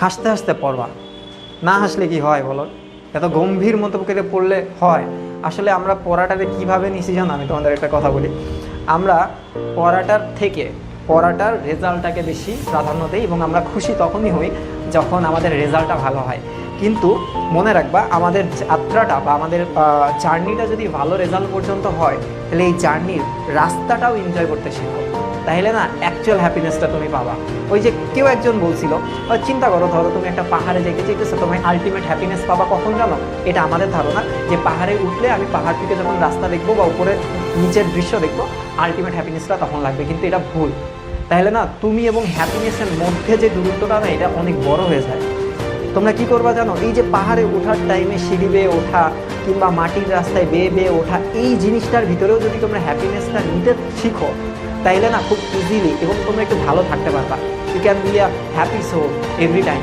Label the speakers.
Speaker 1: হাসতে হাসতে পড়বা, না হাসলে কি হয় বলো? এত গম্ভীর মতো করে পড়লে হয়? আসলে আমরা পড়াটাকে কীভাবে নিছি জানো? আমি তোমাদের একটা কথা বলি, আমরা পড়াটার রেজাল্টটাকে বেশি প্রাধান্য দিই এবং আমরা খুশি তখনই হই যখন আমাদের রেজাল্টটা ভালো হয়। কিন্তু মনে রাখবা, আমাদের যাত্রাটা বা আমাদের জার্নিটা যদি ভালো রেজাল্ট পর্যন্ত হয়, তাহলে এই জার্নির রাস্তাটাও এনজয় করতে শেখো, তাহলে না অ্যাকচুয়াল হ্যাপিনেসটা তুমি পাবা। ওই যে কেউ একজন বলছিল, চিন্তা করো, ধরো তুমি একটা পাহাড়ে যেতে চাইতেছো, তুমি আলটিমেট হ্যাপিনেস পাবা কখন জানো? এটা আমাদের ধারণা যে পাহাড়ে উঠলে আমি পাহাড় থেকে যখন রাস্তা দেখবো বা উপরে নিচের দৃশ্য দেখবো, আলটিমেট হ্যাপিনেসটা তখন লাগবে, কিন্তু এটা ভুল। তাহলে না তুমি এবং হ্যাপিনেসের মধ্যে যে দূরত্বটা না, এটা অনেক বড় হয়ে যায়। তোমরা কি করবা জানো? এই যে পাহাড়ে ওঠার টাইমে সিঁড়ি বেয়ে ওঠা কিংবা মাটির রাস্তায় বেয়ে বেয়ে ওঠা, এই জিনিসটার ভিতরেও যদি তোমরা হ্যাপিনেসটা নিতে শিখো, তাইলে না খুব ইজিলি এবং তোমরা একটু ভালো থাকতে পারবা। You can be a happy soul every time.